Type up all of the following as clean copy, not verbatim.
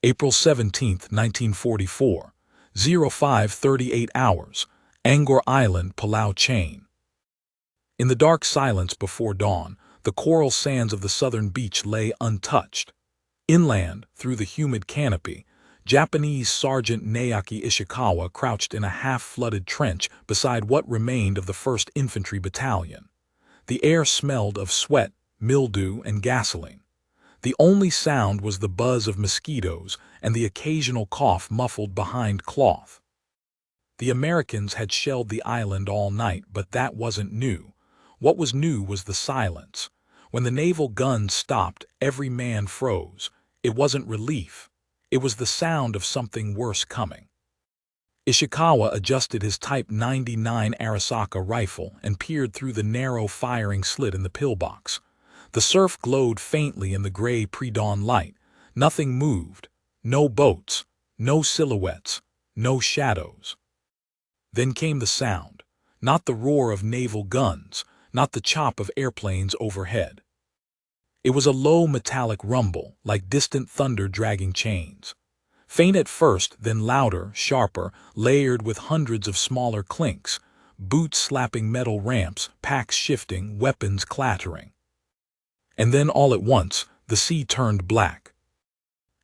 April 17, 1944, 05:38 hours, Angkor Island, Palau Chain. In the dark silence before dawn, the coral sands of the southern beach lay untouched. Inland, through the humid canopy, Japanese Sergeant Naoki Ishikawa crouched in a half-flooded trench beside what remained of the 1st Infantry Battalion. The air smelled of sweat, mildew, and gasoline. The only sound was the buzz of mosquitoes and the occasional cough muffled behind cloth. The Americans had shelled the island all night, but that wasn't new. What was new was the silence. When the naval guns stopped, every man froze. It wasn't relief. It was the sound of something worse coming. Ishikawa adjusted his Type 99 Arisaka rifle and peered through the narrow firing slit in the pillbox. The surf glowed faintly in the gray pre-dawn light. Nothing moved. No boats. No silhouettes. No shadows. Then came the sound. Not the roar of naval guns. Not the chop of airplanes overhead. It was a low metallic rumble, like distant thunder dragging chains. Faint at first, then louder, sharper, layered with hundreds of smaller clinks, boots slapping metal ramps, packs shifting, weapons clattering. And then all at once, the sea turned black.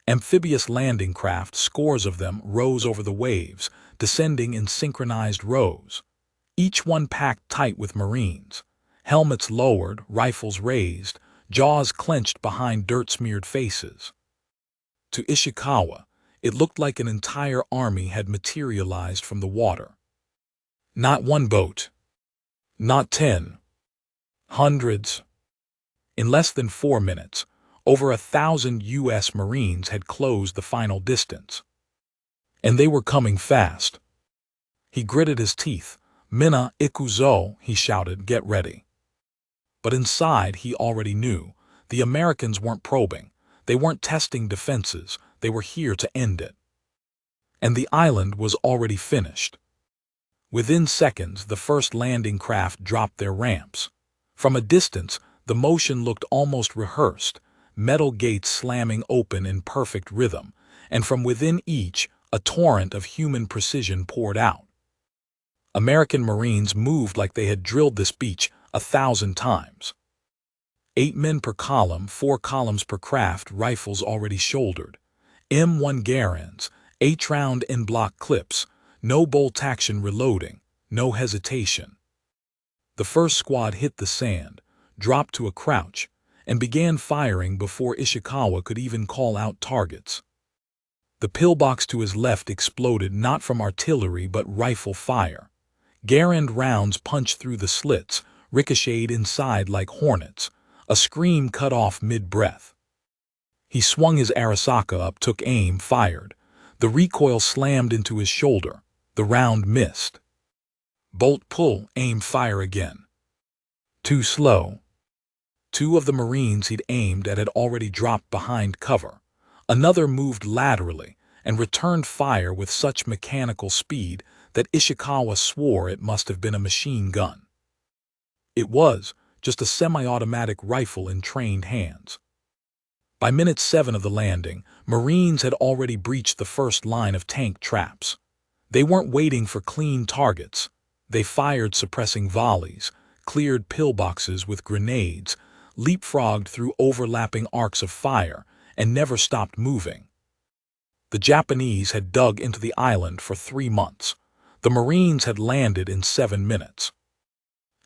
Amphibious landing craft, scores of them, rose over the waves, descending in synchronized rows. Each one packed tight with Marines. Helmets lowered, rifles raised, jaws clenched behind dirt-smeared faces. To Ishikawa, it looked like an entire army had materialized from the water. Not one boat. Not 10. Hundreds. In less than 4 minutes, over 1,000 U.S. Marines had closed the final distance. And they were coming fast. He gritted his teeth. "Minna ikuzo," he shouted, "get ready." But inside, he already knew. The Americans weren't probing. They weren't testing defenses. They were here to end it. And the island was already finished. Within seconds, the first landing craft dropped their ramps. From a distance, the motion looked almost rehearsed, metal gates slamming open in perfect rhythm, and from within each, a torrent of human precision poured out. American Marines moved like they had drilled this beach 1,000 times. 8 men per column, 4 columns per craft, rifles already shouldered. M1 Garands, 8-round en-bloc clips, no bolt-action reloading, no hesitation. The first squad hit the sand, dropped to a crouch, and began firing before Ishikawa could even call out targets. The pillbox to his left exploded not from artillery but rifle fire. Garand rounds punched through the slits, ricocheted inside like hornets. A scream cut off mid-breath. He swung his Arisaka up, took aim, fired. The recoil slammed into his shoulder. The round missed. Bolt, pull, aim, fire again. Too slow. 2 of the Marines he'd aimed at had already dropped behind cover. Another moved laterally and returned fire with such mechanical speed that Ishikawa swore it must have been a machine gun. It was just a semi-automatic rifle in trained hands. By minute 7 of the landing, Marines had already breached the first line of tank traps. They weren't waiting for clean targets. They fired suppressing volleys, cleared pillboxes with grenades, leapfrogged through overlapping arcs of fire, and never stopped moving. The Japanese had dug into the island for 3 months. The Marines had landed in 7 minutes.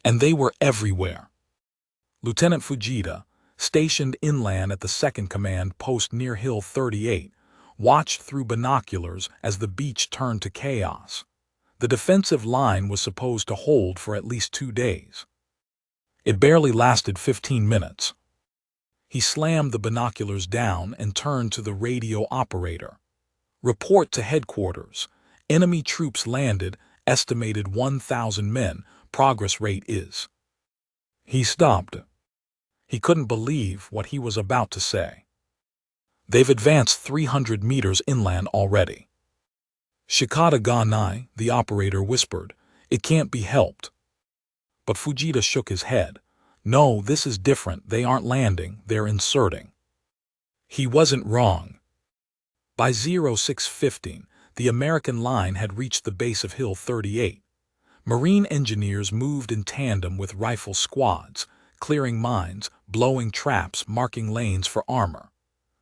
And they were everywhere. Lieutenant Fujita, stationed inland at the 2nd Command Post near Hill 38, watched through binoculars as the beach turned to chaos. The defensive line was supposed to hold for at least 2 days. It barely lasted 15 minutes. He slammed the binoculars down and turned to the radio operator. "Report to headquarters. Enemy troops landed, estimated 1,000 men. Progress rate is..." He stopped. He couldn't believe what he was about to say. "They've advanced 300 meters inland already." "Shikata ga nai," the operator whispered. "It can't be helped." But Fujita shook his head. "No, this is different. They aren't landing, they're inserting." He wasn't wrong. By 06:15, the American line had reached the base of Hill 38. Marine engineers moved in tandem with rifle squads, clearing mines, blowing traps, marking lanes for armor.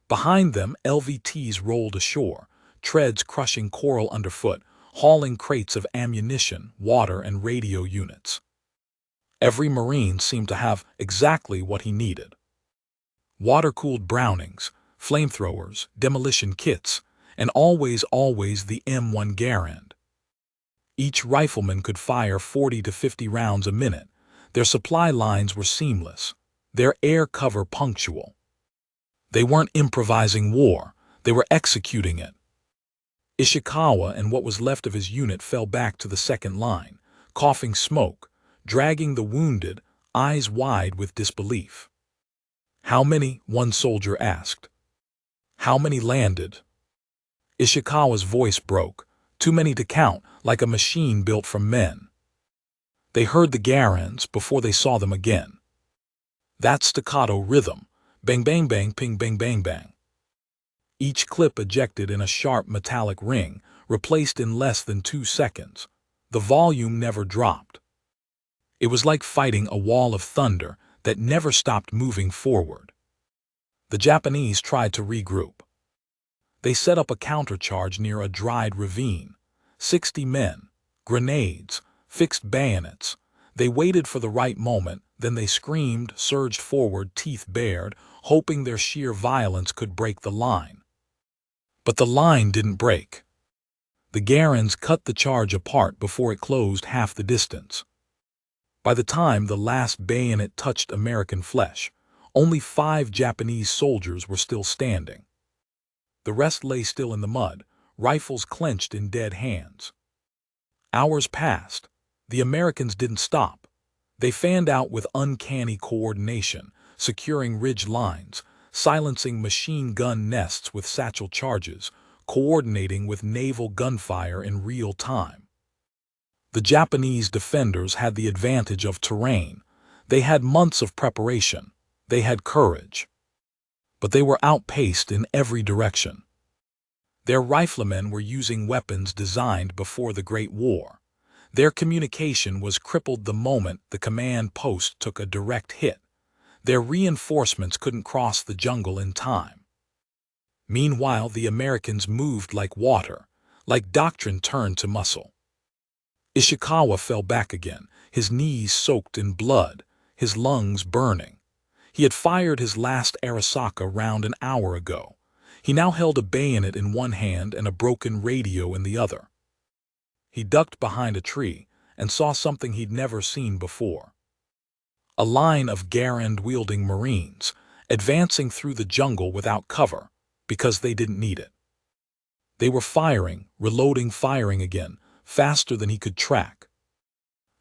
Behind them, LVTs rolled ashore, treads crushing coral underfoot, hauling crates of ammunition, water, and radio units. Every Marine seemed to have exactly what he needed: water-cooled Brownings, flamethrowers, demolition kits, and always the M1 Garand. Each rifleman could fire 40 to 50 rounds a minute. Their supply lines were seamless, their air cover punctual. They weren't improvising war, they were executing it. Ishikawa and what was left of his unit fell back to the second line, coughing smoke, dragging the wounded, eyes wide with disbelief. "How many?" one soldier asked. "How many landed?" Ishikawa's voice broke. "Too many to count, like a machine built from men." They heard the Garands before they saw them again. That staccato rhythm, bang bang bang ping bang bang bang. Each clip ejected in a sharp metallic ring, replaced in less than 2 seconds. The volume never dropped. It was like fighting a wall of thunder that never stopped moving forward. The Japanese tried to regroup. They set up a countercharge near a dried ravine. 60 men, grenades, fixed bayonets. They waited for the right moment, then they screamed, surged forward, teeth bared, hoping their sheer violence could break the line. But the line didn't break. The Garands cut the charge apart before it closed half the distance. By the time the last bayonet touched American flesh, only 5 Japanese soldiers were still standing. The rest lay still in the mud, rifles clenched in dead hands. Hours passed. The Americans didn't stop. They fanned out with uncanny coordination, securing ridge lines, silencing machine gun nests with satchel charges, coordinating with naval gunfire in real time. The Japanese defenders had the advantage of terrain. They had months of preparation. They had courage. But they were outpaced in every direction. Their riflemen were using weapons designed before the Great War. Their communication was crippled the moment the command post took a direct hit. Their reinforcements couldn't cross the jungle in time. Meanwhile, the Americans moved like water, like doctrine turned to muscle. Ishikawa fell back again, his knees soaked in blood, his lungs burning. He had fired his last Arasaka round an hour ago. He now held a bayonet in one hand and a broken radio in the other. He ducked behind a tree and saw something he'd never seen before. A line of Garand-wielding Marines, advancing through the jungle without cover, because they didn't need it. They were firing, reloading, firing again, faster than he could track.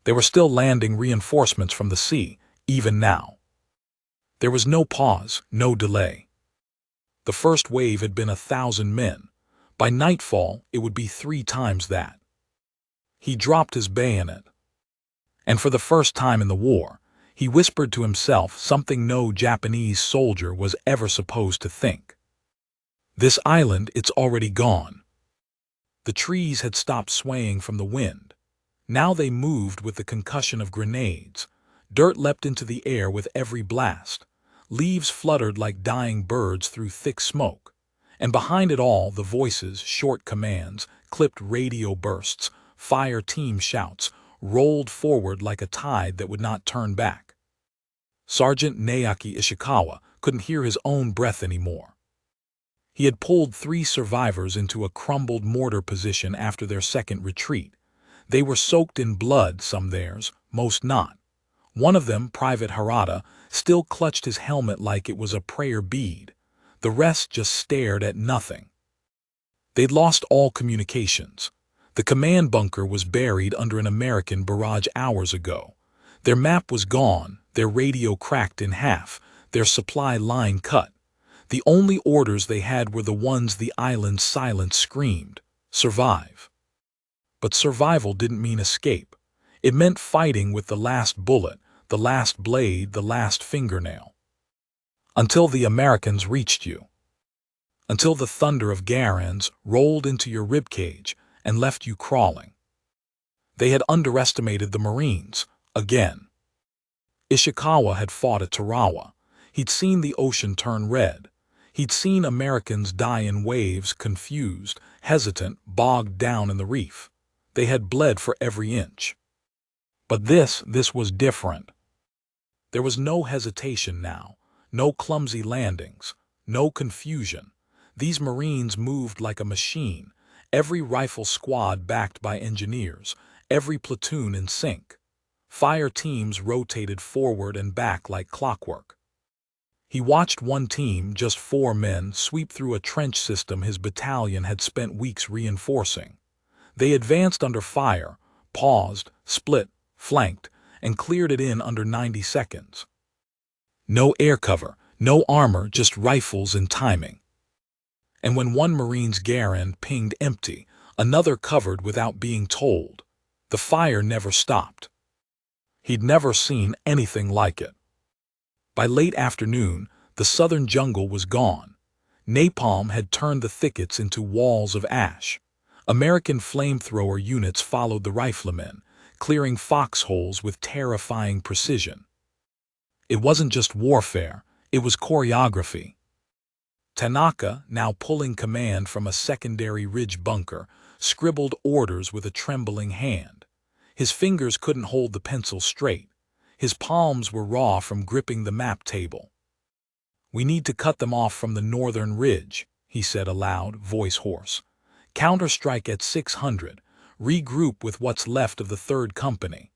They were still landing reinforcements from the sea, even now. There was no pause, no delay. The first wave had been 1,000 men. By nightfall, it would be 3 times that. He dropped his bayonet. And for the first time in the war, he whispered to himself something no Japanese soldier was ever supposed to think. "This island, it's already gone." The trees had stopped swaying from the wind. Now they moved with the concussion of grenades. Dirt leapt into the air with every blast. Leaves fluttered like dying birds through thick smoke. And behind it all, the voices, short commands, clipped radio bursts, fire team shouts, rolled forward like a tide that would not turn back. Sergeant Naoki Ishikawa couldn't hear his own breath anymore. He had pulled 3 survivors into a crumbled mortar position after their second retreat. They were soaked in blood, some theirs, most not. One of them, Private Harada, still clutched his helmet like it was a prayer bead. The rest just stared at nothing. They'd lost all communications. The command bunker was buried under an American barrage hours ago. Their map was gone, their radio cracked in half, their supply line cut. The only orders they had were the ones the island's silence screamed: survive. But survival didn't mean escape. It meant fighting with the last bullet, the last blade, the last fingernail. Until the Americans reached you. until the thunder of Garand's rolled into your ribcage and left you crawling. They had underestimated the Marines, again. Ishikawa had fought at Tarawa. He'd seen the ocean turn red. He'd seen Americans die in waves, confused, hesitant, bogged down in the reef. They had bled for every inch. But this was different. There was no hesitation now, no clumsy landings, no confusion. These Marines moved like a machine, every rifle squad backed by engineers, every platoon in sync. Fire teams rotated forward and back like clockwork. He watched one team, just 4 men, sweep through a trench system his battalion had spent weeks reinforcing. They advanced under fire, paused, split, flanked, and cleared it in under 90 seconds. No air cover, no armor, just rifles and timing. And when one Marine's Garand pinged empty, another covered without being told. The fire never stopped. He'd never seen anything like it. By late afternoon, the southern jungle was gone. Napalm had turned the thickets into walls of ash. American flamethrower units followed the riflemen, clearing foxholes with terrifying precision. It wasn't just warfare, it was choreography. Tanaka, now pulling command from a secondary ridge bunker, scribbled orders with a trembling hand. His fingers couldn't hold the pencil straight. His palms were raw from gripping the map table. "We need to cut them off from the northern ridge," he said aloud, voice hoarse. "Counterstrike at 600. Regroup with what's left of the 3rd Company."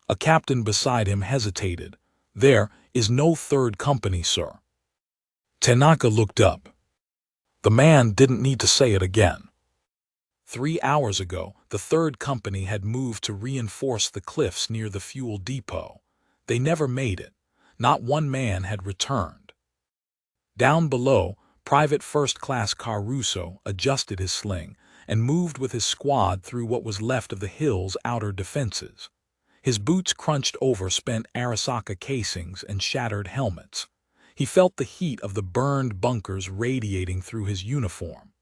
A captain beside him hesitated. "There is no 3rd Company, sir." Tanaka looked up. The man didn't need to say it again. 3 hours ago, the 3rd Company had moved to reinforce the cliffs near the fuel depot. They never made it. Not one man had returned. Down below, Private First Class Caruso adjusted his sling and moved with his squad through what was left of the hill's outer defenses. His boots crunched over spent Arasaka casings and shattered helmets. He felt the heat of the burned bunkers radiating through his uniform.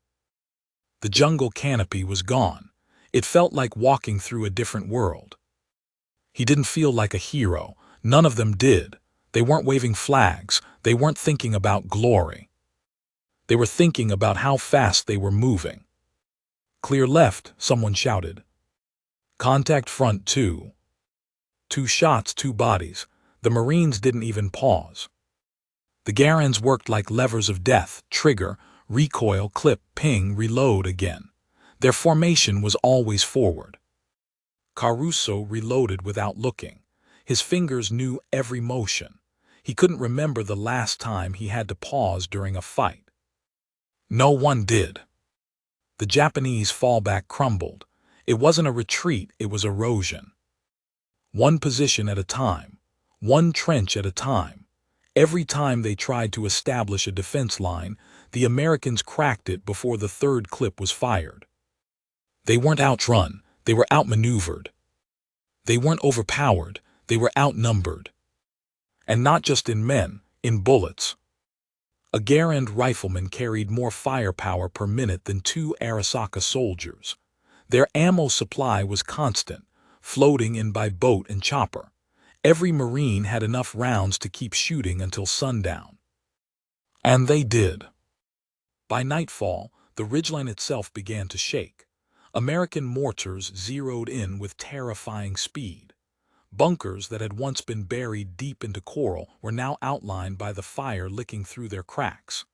The jungle canopy was gone. It felt like walking through a different world. He didn't feel like a hero. None of them did. They weren't waving flags. They weren't thinking about glory. They were thinking about how fast they were moving. "Clear left," someone shouted. "Contact front 2. 2 shots, 2 bodies. The Marines didn't even pause. The Garands worked like levers of death, trigger, recoil, clip, ping, reload again. Their formation was always forward. Caruso reloaded without looking. His fingers knew every motion. He couldn't remember the last time he had to pause during a fight. No one did. The Japanese fallback crumbled. It wasn't a retreat, it was erosion. One position at a time. One trench at a time. Every time they tried to establish a defense line, the Americans cracked it before the 3rd clip was fired. They weren't outrun, they were outmaneuvered. They weren't overpowered, they were outnumbered. And not just in men, in bullets. A Garand rifleman carried more firepower per minute than 2 Arasaka soldiers. Their ammo supply was constant, floating in by boat and chopper. Every Marine had enough rounds to keep shooting until sundown. And they did. By nightfall, the ridgeline itself began to shake. American mortars zeroed in with terrifying speed. Bunkers that had once been buried deep into coral were now outlined by the fire licking through their cracks.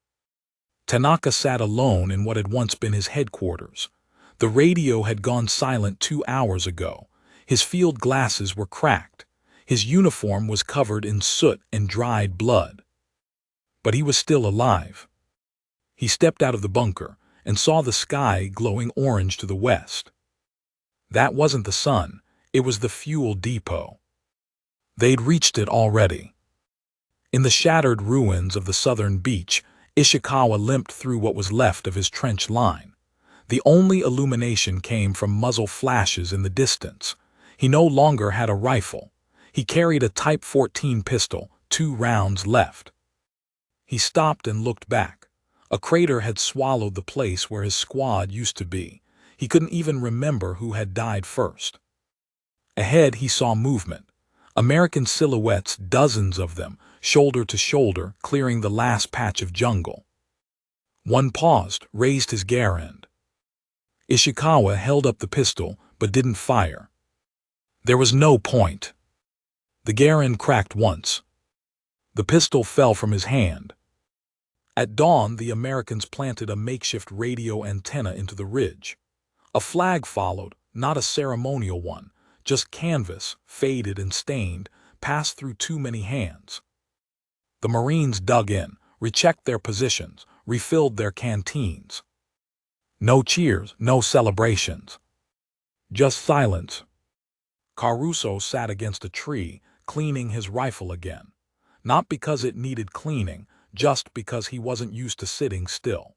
Tanaka sat alone in what had once been his headquarters. The radio had gone silent 2 hours ago. His field glasses were cracked. His uniform was covered in soot and dried blood. But he was still alive. He stepped out of the bunker and saw the sky glowing orange to the west. That wasn't the sun, it was the fuel depot. They'd reached it already. In the shattered ruins of the southern beach, Ishikawa limped through what was left of his trench line. The only illumination came from muzzle flashes in the distance. He no longer had a rifle. He carried a Type 14 pistol, 2 rounds left. He stopped and looked back. A crater had swallowed the place where his squad used to be. He couldn't even remember who had died first. Ahead he saw movement. American silhouettes, dozens of them, shoulder to shoulder, clearing the last patch of jungle. One paused, raised his Garand. Ishikawa held up the pistol, but didn't fire. There was no point. The Garand cracked once. The pistol fell from his hand. At dawn, the Americans planted a makeshift radio antenna into the ridge. A flag followed, not a ceremonial one, just canvas, faded and stained, passed through too many hands. The Marines dug in, rechecked their positions, refilled their canteens. No cheers, no celebrations. Just silence. Caruso sat against a tree, cleaning his rifle again. Not because it needed cleaning, just because he wasn't used to sitting still.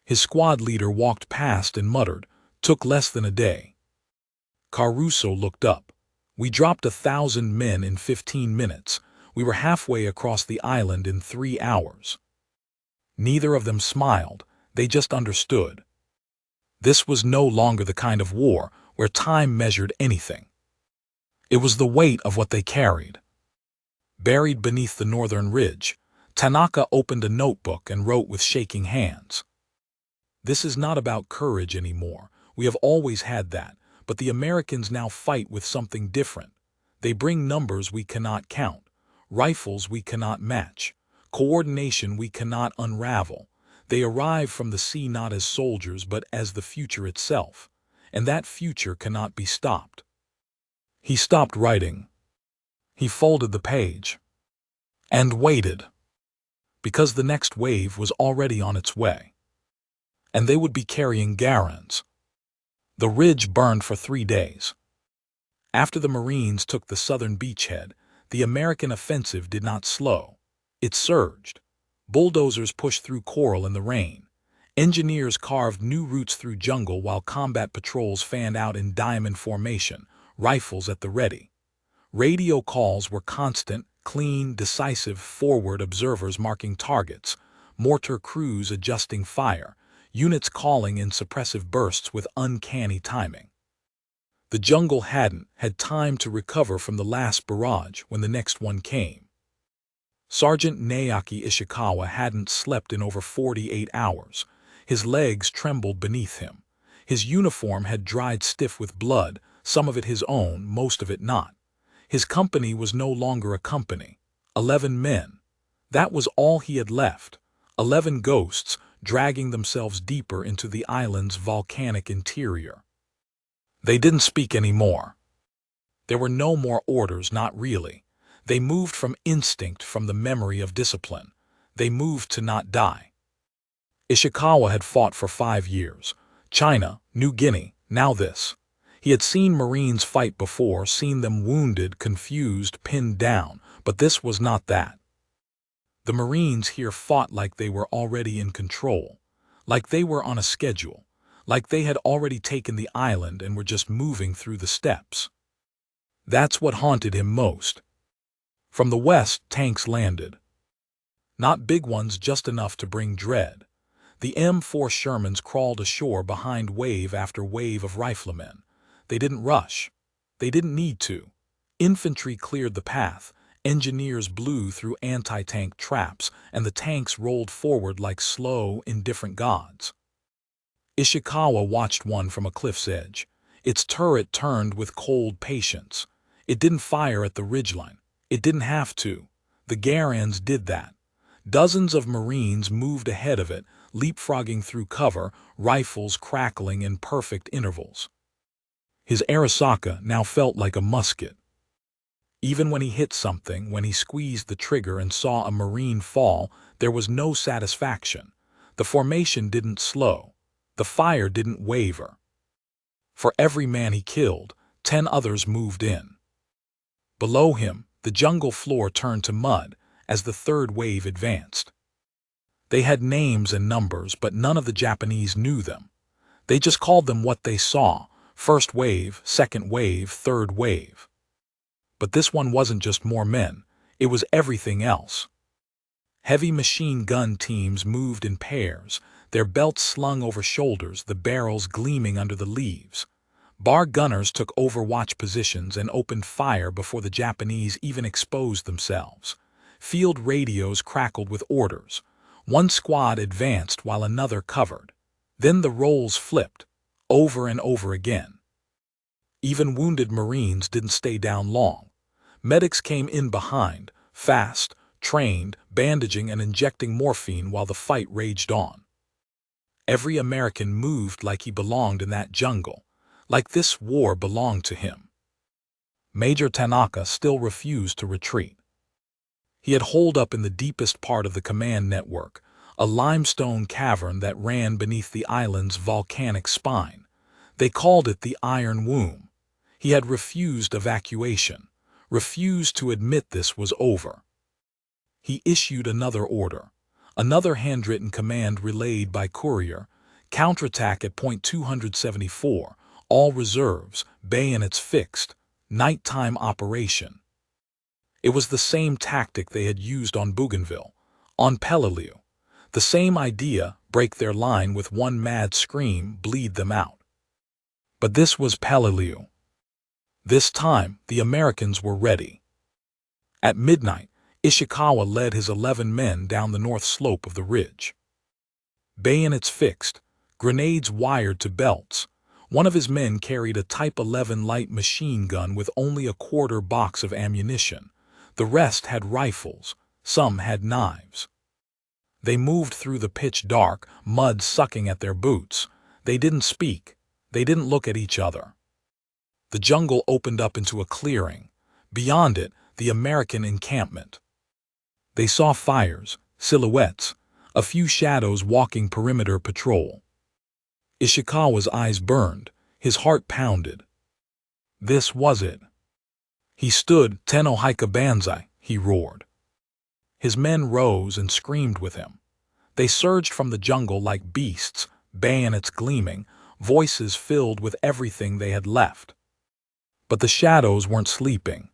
His squad leader walked past and muttered, "Took less than a day." Caruso looked up. "We dropped 1,000 men in 15 minutes. We were halfway across the island in 3 hours." Neither of them smiled, they just understood. This was no longer the kind of war where time measured anything. It was the weight of what they carried. Buried beneath the northern ridge, Tanaka opened a notebook and wrote with shaking hands. "This is not about courage anymore. We have always had that, but the Americans now fight with something different. They bring numbers we cannot count, rifles we cannot match, coordination we cannot unravel. They arrive from the sea not as soldiers but as the future itself, and that future cannot be stopped." He stopped writing. He folded the page. And waited. Because the next wave was already on its way. And they would be carrying Garands. The ridge burned for 3 days. After the Marines took the southern beachhead, the American offensive did not slow. It surged. Bulldozers pushed through coral in the rain. Engineers carved new routes through jungle while combat patrols fanned out in diamond formation, rifles at the ready. Radio calls were constant, clean, decisive, forward observers marking targets, mortar crews adjusting fire, units calling in suppressive bursts with uncanny timing. The jungle had time to recover from the last barrage when the next one came. Sergeant Naoki Ishikawa hadn't slept in over 48 hours. His legs trembled beneath him. His uniform had dried stiff with blood, some of it his own, most of it not. His company was no longer a company. 11 men. That was all he had left. 11 ghosts dragging themselves deeper into the island's volcanic interior. They didn't speak anymore. There were no more orders, not really. They moved from instinct, from the memory of discipline. They moved to not die. Ishikawa had fought for 5 years. China, New Guinea, now this. He had seen Marines fight before, seen them wounded, confused, pinned down, but this was not that. The Marines here fought like they were already in control, like they were on a schedule, like they had already taken the island and were just moving through the steppes. That's what haunted him most. From the west, tanks landed. Not big ones, just enough to bring dread. The M4 Shermans crawled ashore behind wave after wave of riflemen. They didn't rush. They didn't need to. Infantry cleared the path, engineers blew through anti-tank traps, and the tanks rolled forward like slow, indifferent gods. Ishikawa watched one from a cliff's edge. Its turret turned with cold patience. It didn't fire at the ridgeline. It didn't have to. The Garands did that. Dozens of Marines moved ahead of it, leapfrogging through cover, rifles crackling in perfect intervals. His Arasaka now felt like a musket. Even when he hit something, when he squeezed the trigger and saw a Marine fall, there was no satisfaction. The formation didn't slow. The fire didn't waver. For every man he killed, 10 others moved in. Below him, the jungle floor turned to mud as the third wave advanced. They had names and numbers, but none of the Japanese knew them. They just called them what they saw: first wave, second wave, third wave. But this one wasn't just more men, it was everything else. Heavy machine gun teams moved in pairs, their belts slung over shoulders, the barrels gleaming under the leaves. Bar gunners took overwatch positions and opened fire before the Japanese even exposed themselves. Field radios crackled with orders. One squad advanced while another covered. Then the roles flipped, over and over again. Even wounded Marines didn't stay down long. Medics came in behind, fast, trained, bandaging and injecting morphine while the fight raged on. Every American moved like he belonged in that jungle, like this war belonged to him. Major Tanaka still refused to retreat. He had holed up in the deepest part of the command network, a limestone cavern that ran beneath the island's volcanic spine. They called it the Iron Womb. He had refused evacuation, refused to admit this was over. He issued another order, another handwritten command relayed by courier: counterattack at point 274, all reserves, bayonets fixed, nighttime operation. It was the same tactic they had used on Bougainville, on Peleliu. The same idea: break their line with one mad scream, bleed them out. But this was Peleliu. This time, the Americans were ready. At midnight, Ishikawa led his 11 men down the north slope of the ridge. Bayonets fixed, grenades wired to belts. One of his men carried a Type 11 light machine gun with only a quarter box of ammunition. The rest had rifles, some had knives. They moved through the pitch dark, mud sucking at their boots. They didn't speak. They didn't look at each other. The jungle opened up into a clearing. Beyond it, the American encampment. They saw fires, silhouettes, a few shadows walking perimeter patrol. Ishikawa's eyes burned, his heart pounded. This was it. He stood, "Tenno Hika Banzai," he roared. His men rose and screamed with him. They surged from the jungle like beasts, bayonets gleaming, voices filled with everything they had left. But the shadows weren't sleeping.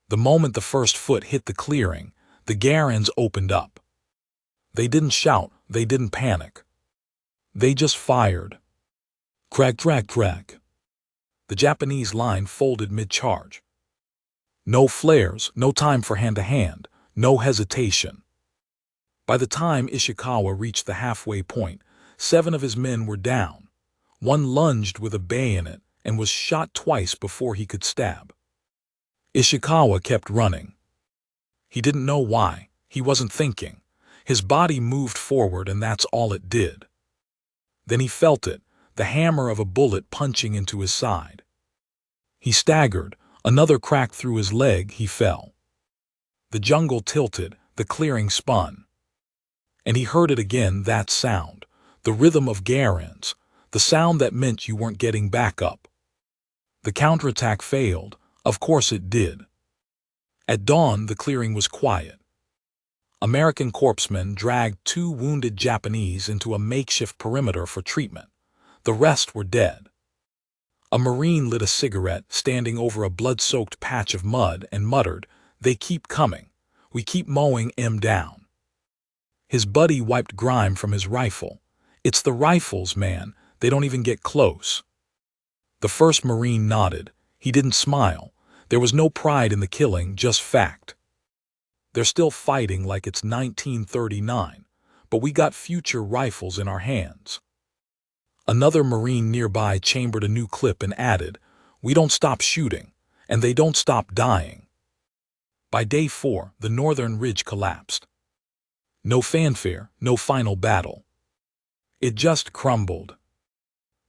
The moment the first foot hit the clearing, the Garans opened up. They didn't shout, they didn't panic. They just fired. Crack, crack, crack. The Japanese line folded mid-charge. No flares, no time for hand-to-hand, no hesitation. By the time Ishikawa reached the halfway point, 7 of his men were down. One lunged with a bayonet and was shot twice before he could stab. Ishikawa kept running. He didn't know why. He wasn't thinking. His body moved forward and that's all it did. Then he felt it, the hammer of a bullet punching into his side. He staggered, another crack through his leg, he fell. The jungle tilted, the clearing spun. And he heard it again, that sound, the rhythm of Garans, the sound that meant you weren't getting back up. The counterattack failed, of course it did. At dawn, the clearing was quiet. American corpsmen dragged 2 wounded Japanese into a makeshift perimeter for treatment. The rest were dead. A Marine lit a cigarette, standing over a blood-soaked patch of mud, and muttered, "They keep coming. We keep mowing 'em down." His buddy wiped grime from his rifle. "It's the rifles, man. They don't even get close." The first Marine nodded. He didn't smile. There was no pride in the killing, just fact. "They're still fighting like it's 1939, but we got future rifles in our hands." Another Marine nearby chambered a new clip and added, "We don't stop shooting, and they don't stop dying." By day 4, the northern ridge collapsed. No fanfare, no final battle. It just crumbled.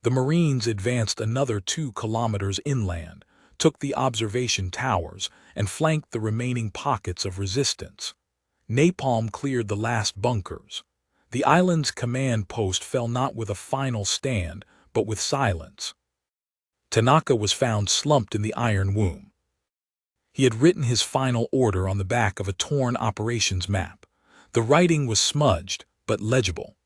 The Marines advanced another 2 kilometers inland, took the observation towers, and flanked the remaining pockets of resistance. Napalm cleared the last bunkers. The island's command post fell not with a final stand, but with silence. Tanaka was found slumped in the Iron Womb. He had written his final order on the back of a torn operations map. The writing was smudged, but legible.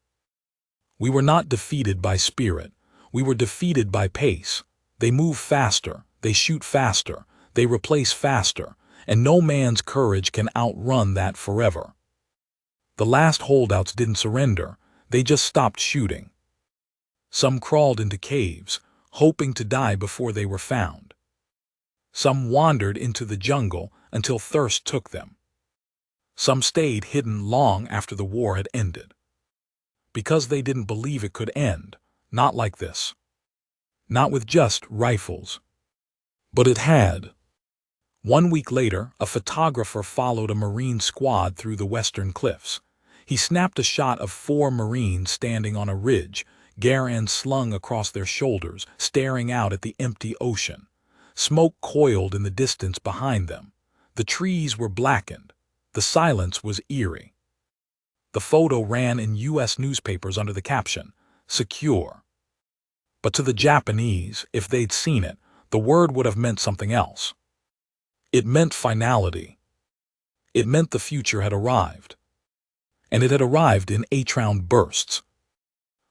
"We were not defeated by spirit. We were defeated by pace. They move faster, they shoot faster, they replace faster, and no man's courage can outrun that forever." The last holdouts didn't surrender, they just stopped shooting. Some crawled into caves, hoping to die before they were found. Some wandered into the jungle until thirst took them. Some stayed hidden long after the war had ended. Because they didn't believe it could end, not like this. Not with just rifles. But it had. 1 week later, a photographer followed a Marine squad through the western cliffs. He snapped a shot of 4 Marines standing on a ridge, Garand slung across their shoulders, staring out at the empty ocean. Smoke coiled in the distance behind them. The trees were blackened. The silence was eerie. The photo ran in U.S. newspapers under the caption, "Secure." But to the Japanese, if they'd seen it, the word would have meant something else. It meant finality. It meant the future had arrived. And it had arrived in 8-round bursts.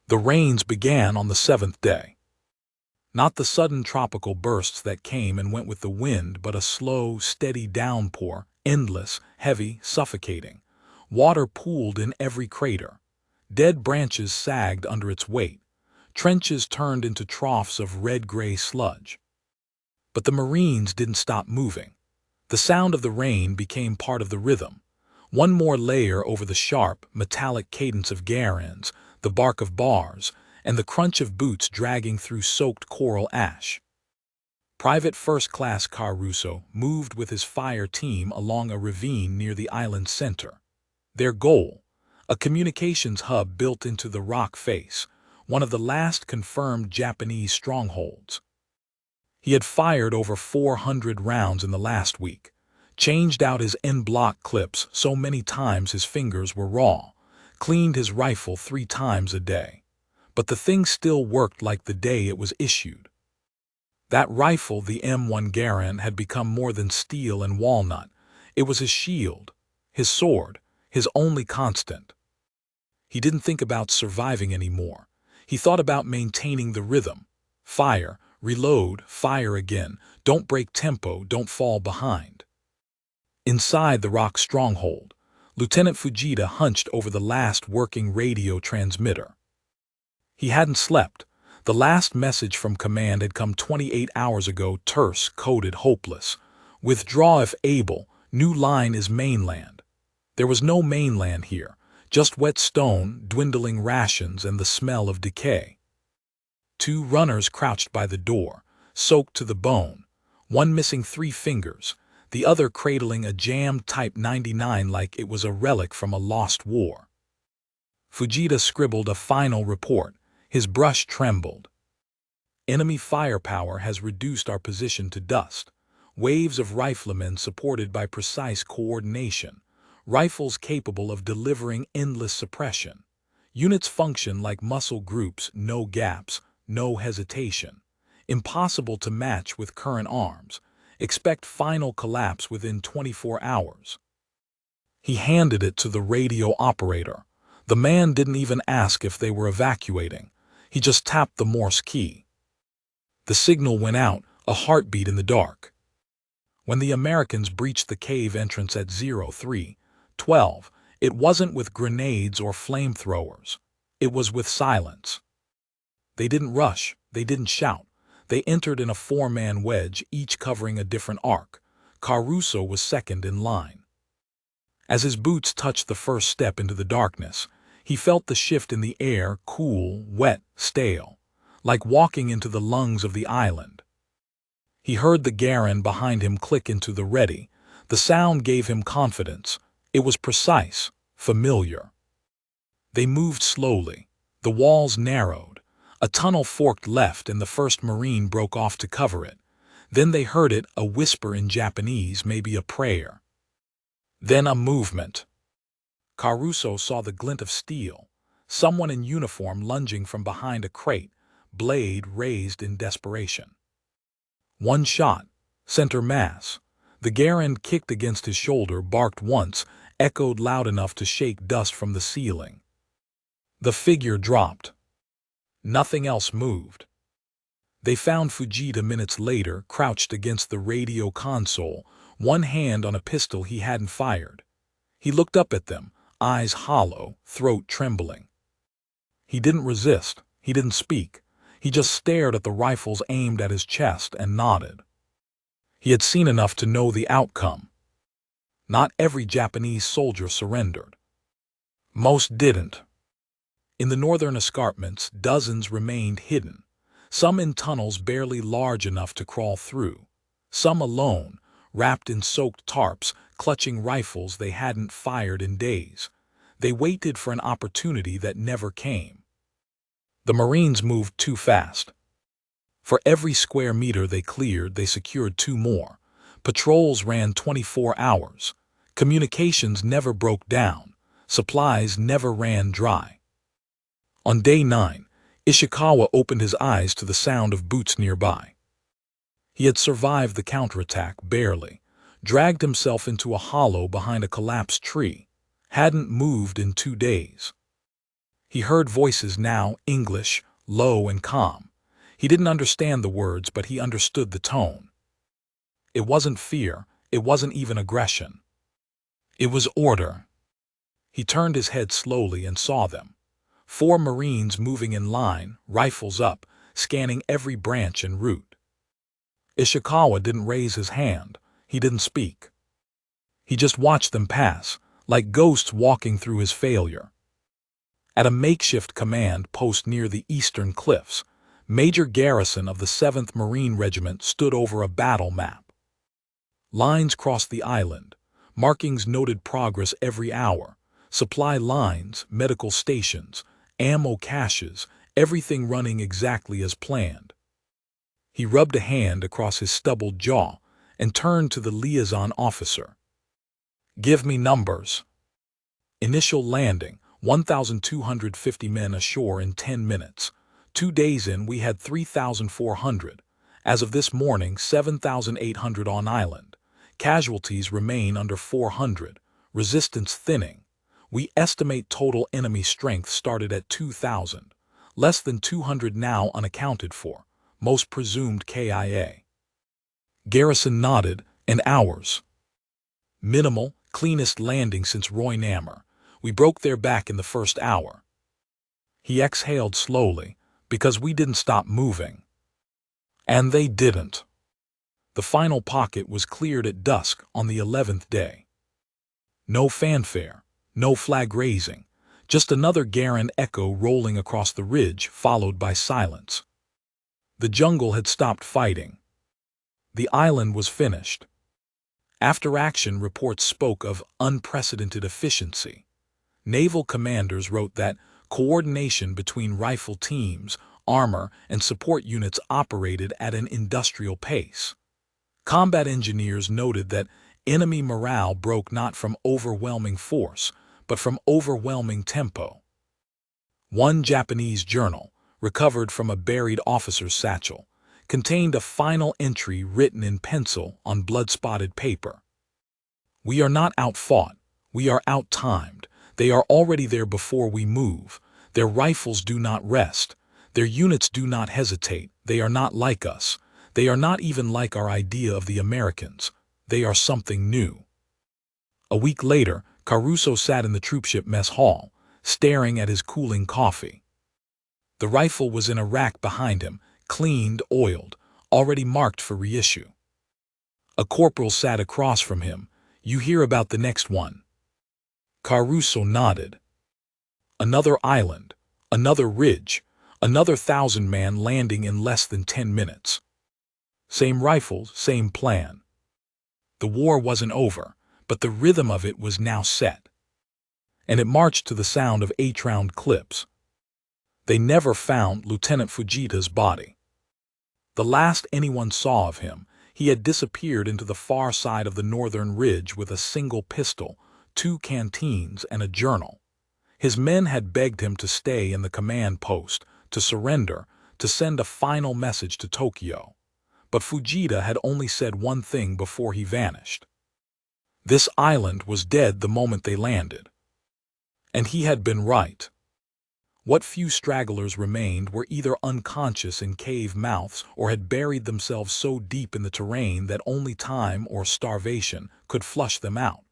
The rains began on the 7th day. Not the sudden tropical bursts that came and went with the wind, but a slow, steady downpour, endless, heavy, suffocating. Water pooled in every crater. Dead branches sagged under its weight. Trenches turned into troughs of red-gray sludge. But the Marines didn't stop moving. The sound of the rain became part of the rhythm. One more layer over the sharp, metallic cadence of Garands, the bark of bars, and the crunch of boots dragging through soaked coral ash. Private First Class Caruso moved with his fire team along a ravine near the island's center. Their goal, a communications hub built into the rock face, one of the last confirmed Japanese strongholds. He had fired over 400 rounds in the last week, changed out his en-bloc clips so many times his fingers were raw, cleaned his rifle 3 times a day. But the thing still worked like the day it was issued. That rifle, the M1 Garand, had become more than steel and walnut. It was his shield, his sword, his only constant. He didn't think about surviving anymore. He thought about maintaining the rhythm. Fire, reload, fire again. Don't break tempo, don't fall behind. Inside the rock stronghold, Lieutenant Fujita hunched over the last working radio transmitter. He hadn't slept. The last message from command had come 28 hours ago, terse, coded, hopeless. Withdraw if able. New line is mainland. There was no mainland here, just wet stone, dwindling rations, and the smell of decay. 2 runners crouched by the door, soaked to the bone, one missing 3 fingers, the other cradling a jammed Type 99 like it was a relic from a lost war. Fujita scribbled a final report. His brush trembled. Enemy firepower has reduced our position to dust. Waves of riflemen supported by precise coordination. Rifles capable of delivering endless suppression. Units function like muscle groups, no gaps, no hesitation. Impossible to match with current arms. Expect final collapse within 24 hours. He handed it to the radio operator. The man didn't even ask if they were evacuating. He just tapped the Morse key. The signal went out, a heartbeat in the dark. When the Americans breached the cave entrance at 03:12, it wasn't with grenades or flamethrowers. It was with silence. They didn't rush, they didn't shout. They entered in a 4-man wedge, each covering a different arc. Caruso was second in line. As his boots touched the first step into the darkness, he felt the shift in the air, cool, wet, stale, like walking into the lungs of the island. He heard the Garand behind him click into the ready. The sound gave him confidence. It was precise, familiar. They moved slowly. The walls narrowed. A tunnel forked left and the first Marine broke off to cover it. Then they heard it, a whisper in Japanese, maybe a prayer. Then a movement. Caruso saw the glint of steel, someone in uniform lunging from behind a crate, blade raised in desperation. One shot, center mass. The Garand kicked against his shoulder, barked once, echoed loud enough to shake dust from the ceiling. The figure dropped. Nothing else moved. They found Fujita minutes later, crouched against the radio console, one hand on a pistol he hadn't fired. He looked up at them, eyes hollow, throat trembling. He didn't resist, he didn't speak. He just stared at the rifles aimed at his chest and nodded. He had seen enough to know the outcome. Not every Japanese soldier surrendered. Most didn't. In the northern escarpments, dozens remained hidden, some in tunnels barely large enough to crawl through, some alone, wrapped in soaked tarps, clutching rifles they hadn't fired in days. They waited for an opportunity that never came. The Marines moved too fast. For every square meter they cleared, they secured two more. Patrols ran 24 hours. Communications never broke down. Supplies never ran dry. On day 9, Ishikawa opened his eyes to the sound of boots nearby. He had survived the counterattack barely, dragged himself into a hollow behind a collapsed tree, hadn't moved in 2 days. He heard voices now, English, low and calm. He didn't understand the words, but he understood the tone. It wasn't fear, it wasn't even aggression. It was order. He turned his head slowly and saw them. 4 Marines moving in line, rifles up, scanning every branch and root. Ishikawa didn't raise his hand. He didn't speak. He just watched them pass, like ghosts walking through his failure. At a makeshift command post near the eastern cliffs, Major Garrison of the 7th Marine Regiment stood over a battle map. Lines crossed the island. Markings noted progress every hour. Supply lines, medical stations, ammo caches, everything running exactly as planned. He rubbed a hand across his stubbled jaw and turned to the liaison officer. "Give me numbers." Initial landing, 1,250 men ashore in 10 minutes. 2 days in, we had 3,400. As of this morning, 7,800 on island. Casualties remain under 400. Resistance thinning. We estimate total enemy strength started at 2,000. Less than 200 now unaccounted for. Most presumed KIA. Garrison nodded. And ours? Minimal, cleanest landing since Roy Namur. We broke their back in the first hour. He exhaled slowly, because we didn't stop moving. And they didn't. The final pocket was cleared at dusk on the 11th day. No fanfare, no flag raising, just another Garin echo rolling across the ridge, followed by silence. The jungle had stopped fighting. The island was finished. After-action reports spoke of unprecedented efficiency. Naval commanders wrote that coordination between rifle teams, armor, and support units operated at an industrial pace. Combat engineers noted that enemy morale broke not from overwhelming force, but from overwhelming tempo. One Japanese journal, recovered from a buried officer's satchel, contained a final entry written in pencil on blood-spotted paper. "We are not outfought, we are out-timed. They are already there before we move. Their rifles do not rest. Their units do not hesitate. They are not like us. They are not even like our idea of the Americans. They are something new." A week later, Caruso sat in the troopship mess hall, staring at his cooling coffee. The rifle was in a rack behind him, cleaned, oiled, already marked for reissue. A corporal sat across from him. "You hear about the next one?" Caruso nodded. Another island, another ridge, another 1,000-man landing in less than 10 minutes. Same rifles, same plan. The war wasn't over, but the rhythm of it was now set. And it marched to the sound of 8-round clips. They never found Lieutenant Fujita's body. The last anyone saw of him, he had disappeared into the far side of the northern ridge with a single pistol, 2 canteens, and a journal. His men had begged him to stay in the command post, to surrender, to send a final message to Tokyo. But Fujita had only said one thing before he vanished. This island was dead the moment they landed. And he had been right. What few stragglers remained were either unconscious in cave mouths or had buried themselves so deep in the terrain that only time or starvation could flush them out.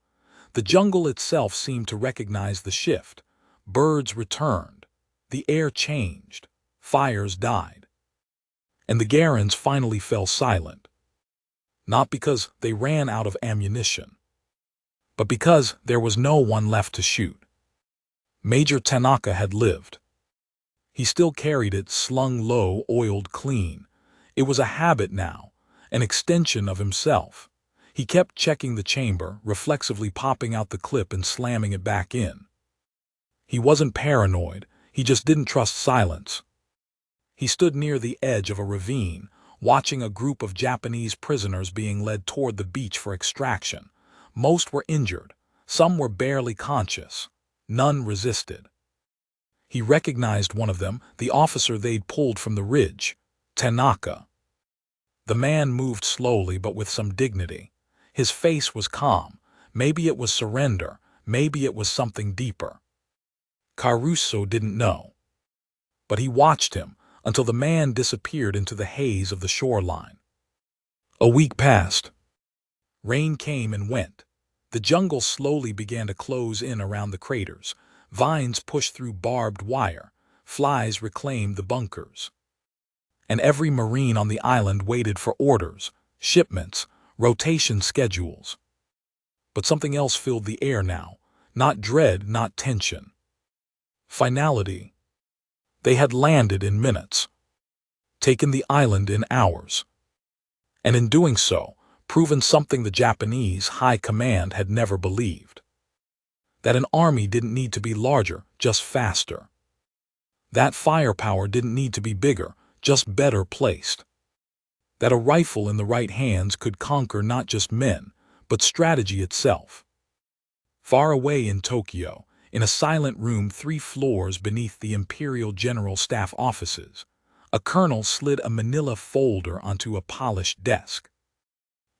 The jungle itself seemed to recognize the shift. Birds returned. The air changed. Fires died. And the Garans finally fell silent. Not because they ran out of ammunition, but because there was no one left to shoot. Major Tanaka had lived. He still carried it slung low, oiled clean. It was a habit now, an extension of himself. He kept checking the chamber, reflexively popping out the clip and slamming it back in. He wasn't paranoid, he just didn't trust silence. He stood near the edge of a ravine, watching a group of Japanese prisoners being led toward the beach for extraction. Most were injured, some were barely conscious. None resisted. He recognized one of them, the officer they'd pulled from the ridge, Tanaka. The man moved slowly but with some dignity. His face was calm. Maybe it was surrender, maybe it was something deeper. Caruso didn't know. But he watched him until the man disappeared into the haze of the shoreline. A week passed. Rain came and went. The jungle slowly began to close in around the craters. Vines pushed through barbed wire. Flies reclaimed the bunkers. And every Marine on the island waited for orders, shipments, rotation schedules. But something else filled the air now. Not dread, not tension. Finality. They had landed in minutes. Taken the island in hours. And in doing so, proven something the Japanese high command had never believed. That an army didn't need to be larger, just faster. That firepower didn't need to be bigger, just better placed. That a rifle in the right hands could conquer not just men, but strategy itself. Far away in Tokyo, in a silent room 3 floors beneath the Imperial General Staff offices, a colonel slid a manila folder onto a polished desk.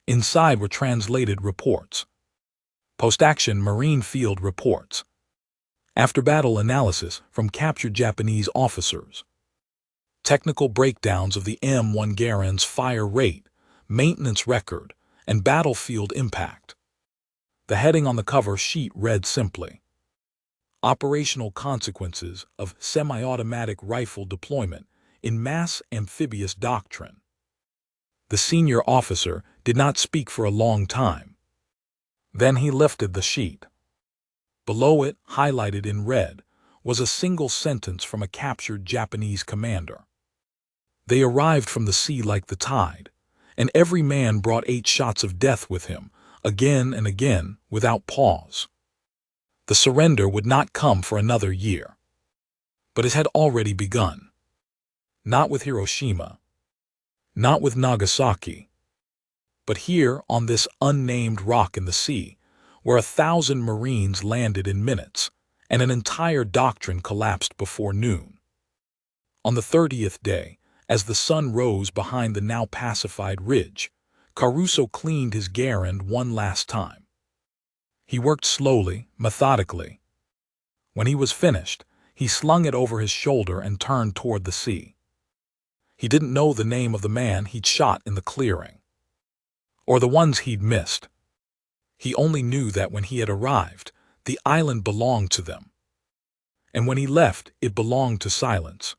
Inside were translated reports. Post-action Marine field reports. After-battle analysis from captured Japanese officers. Technical breakdowns of the M1 Garan's fire rate, maintenance record, and battlefield impact. The heading on the cover sheet read simply, Operational Consequences of Semi-Automatic Rifle Deployment in Mass Amphibious Doctrine. The senior officer did not speak for a long time. Then he lifted the sheet. Below it, highlighted in red, was a single sentence from a captured Japanese commander. They arrived from the sea like the tide, and every man brought 8 shots of death with him, again and again, without pause. The surrender would not come for another year. But it had already begun. Not with Hiroshima. Not with Nagasaki. But here, on this unnamed rock in the sea, where 1,000 Marines landed in minutes, and an entire doctrine collapsed before noon. On the 30th day, as the sun rose behind the now pacified ridge, Caruso cleaned his Garand one last time. He worked slowly, methodically. When he was finished, he slung it over his shoulder and turned toward the sea. He didn't know the name of the man he'd shot in the clearing, or the ones he'd missed. He only knew that when he had arrived, the island belonged to them. And when he left, it belonged to silence.